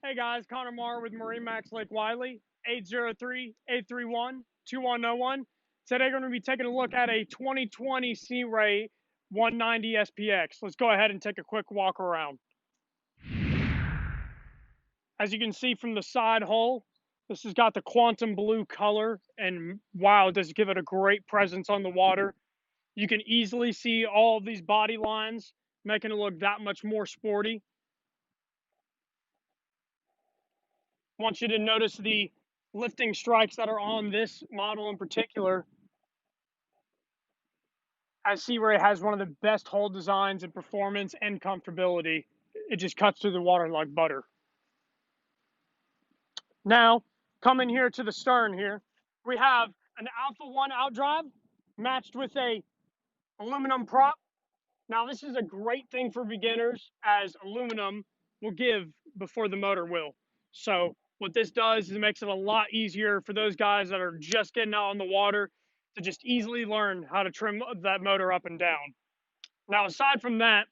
Hey guys, Connor Marr with MarineMax Lake Wylie, 803-831-2101. Today we're going to be taking a look at a 2020 Sea Ray 190 SPX. Let's go ahead and take a quick walk around. As you can see from the side hull, this has got the quantum blue color, and wow, does give it a great presence on the water. You can easily see all of these body lines, making it look that much more sporty. I want you to notice the lifting strikes that are on this model in particular, as Sea Ray has one of the best hull designs in performance and comfortability. It just cuts through the water like butter. Now, coming here to the stern here, we have an Alpha 1 outdrive matched with a aluminum prop. Now, this is a great thing for beginners, as aluminum will give before the motor will. So what this does is it makes it a lot easier for those guys that are just getting out on the water to just easily learn how to trim that motor up and down. Now, aside from that,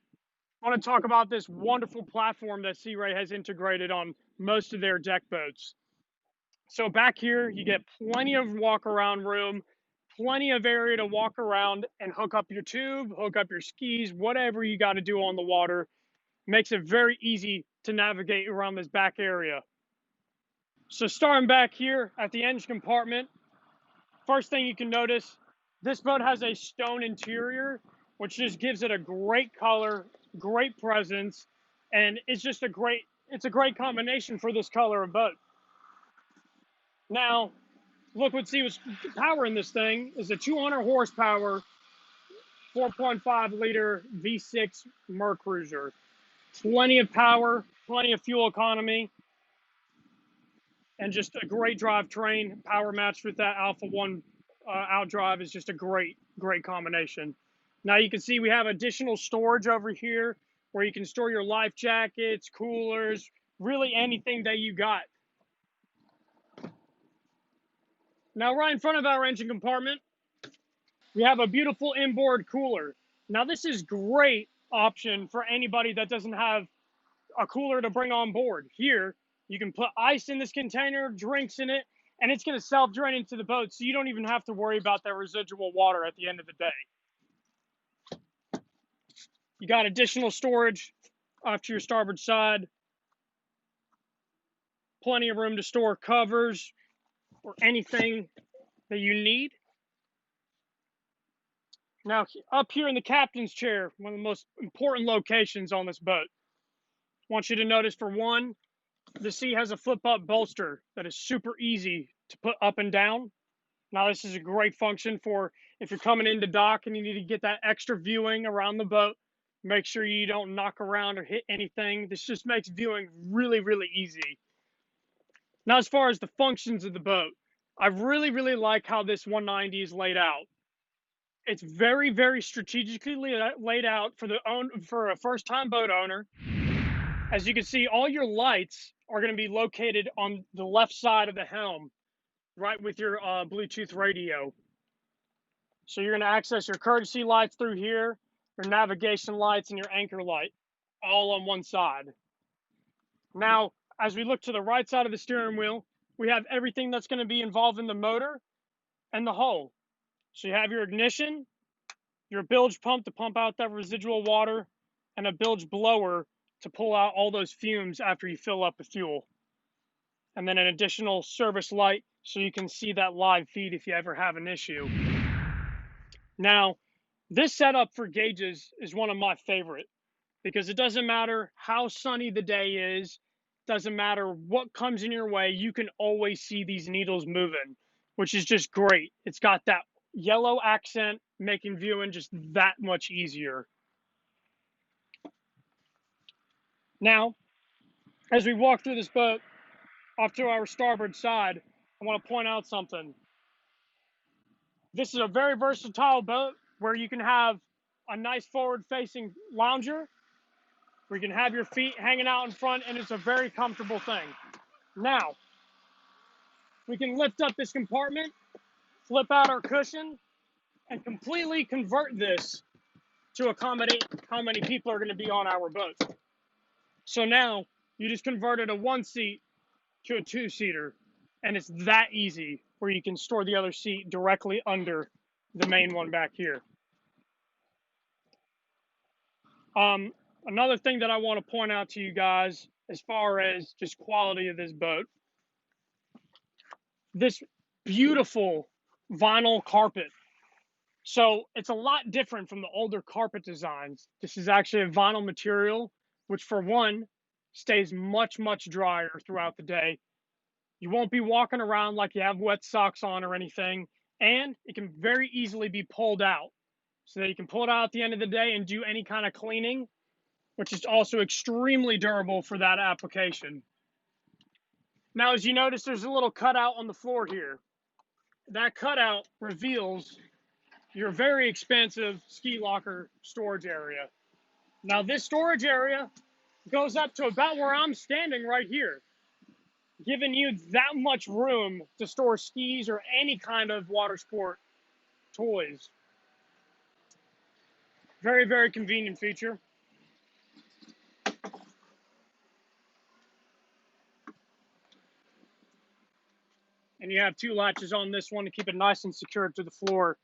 I want to talk about this wonderful platform that Sea Ray has integrated on most of their deck boats. So back here, you get plenty of walk around room, plenty of area to walk around and hook up your tube, hook up your skis, whatever you got to do on the water. Makes it very easy to navigate around this back area. So starting back here at the engine compartment, first thing you can notice, this boat has a stone interior, which just gives it a great color, great presence, and it's a great combination for this color of boat. Now, look what's power in this thing is a 200 horsepower, 4.5 liter V6 Mercruiser. Plenty of power, plenty of fuel economy, and just a great drivetrain. Power matched with that Alpha 1 outdrive is just a great combination. Now you can see we have additional storage over here where you can store your life jackets, coolers, really anything that you got. Now right in front of our engine compartment, we have a beautiful inboard cooler. Now this is great option for anybody that doesn't have a cooler to bring on board. Here, you can put ice in this container, drinks in it, and it's going to self-drain into the boat, so you don't even have to worry about that residual water at the end of the day. You got additional storage off to your starboard side. Plenty of room to store covers or anything that you need. Now, up here in the captain's chair, one of the most important locations on this boat. I want you to notice, for one, the seat has a flip-up bolster that is super easy to put up and down. Now, this is a great function for if you're coming into dock and you need to get that extra viewing around the boat. Make sure you don't knock around or hit anything. This just makes viewing really, really easy. Now, as far as the functions of the boat, I really, really like how this 190 is laid out. It's very, very strategically laid out for a first-time boat owner. As you can see, all your lights are going to be located on the left side of the helm, right with your Bluetooth radio. So you're going to access your courtesy lights through here, your navigation lights, and your anchor light, all on one side. Now, as we look to the right side of the steering wheel, we have everything that's going to be involved in the motor and the hull. So you have your ignition, your bilge pump to pump out that residual water, and a bilge blower to pull out all those fumes after you fill up with fuel. And then an additional service light so you can see that live feed if you ever have an issue. Now, this setup for gauges is one of my favorite, because it doesn't matter how sunny the day is, doesn't matter what comes in your way, you can always see these needles moving, which is just great. It's got that yellow accent, making viewing just that much easier. Now, as we walk through this boat off to our starboard side, I want to point out something. This is a very versatile boat where you can have a nice forward-facing lounger, where you can have your feet hanging out in front, and it's a very comfortable thing. Now, we can lift up this compartment, flip out our cushion, and completely convert this to accommodate how many people are going to be on our boat. So now, You just converted a 1-seat to a 2-seater, and it's that easy where you can store the other seat directly under the main one back here. Another thing that I want to point out to you guys as far as just quality of this boat, this beautiful vinyl carpet. So it's a lot different from the older carpet designs. This is actually a vinyl material, which for one, stays much, much drier throughout the day. You won't be walking around like you have wet socks on or anything, and it can very easily be pulled out so that you can pull it out at the end of the day and do any kind of cleaning, which is also extremely durable for that application. Now, as you notice, there's a little cutout on the floor here. That cutout reveals your very expansive ski locker storage area. Now, this storage area goes up to about where I'm standing right here, giving you that much room to store skis or any kind of water sport toys. Very, very convenient feature. And you have 2 latches on this one to keep it nice and secure to the floor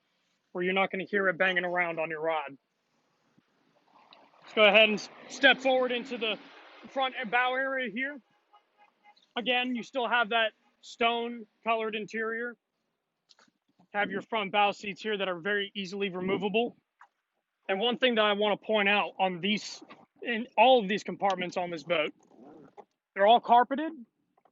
where you're not going to hear it banging around on your rod. Let's go ahead and step forward into the front and bow area here. Again, you still have that stone colored interior. Have your front bow seats here that are very easily removable. And one thing that I want to point out on these, in all of these compartments on this boat, they're all carpeted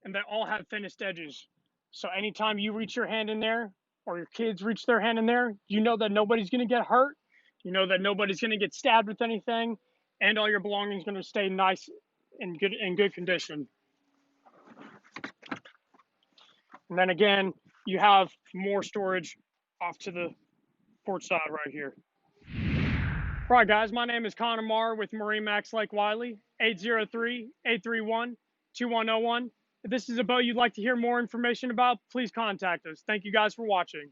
and they all have finished edges. So anytime you reach your hand in there or your kids reach their hand in there, you know that nobody's going to get hurt. You know that nobody's going to get stabbed with anything, and all your belongings going to stay nice and good condition. And then again, you have more storage off to the port side right here. All right, guys, my name is Connor Marr with MarineMax Lake Wylie, 803-831-2101. If this is a boat you'd like to hear more information about, please contact us. Thank you guys for watching.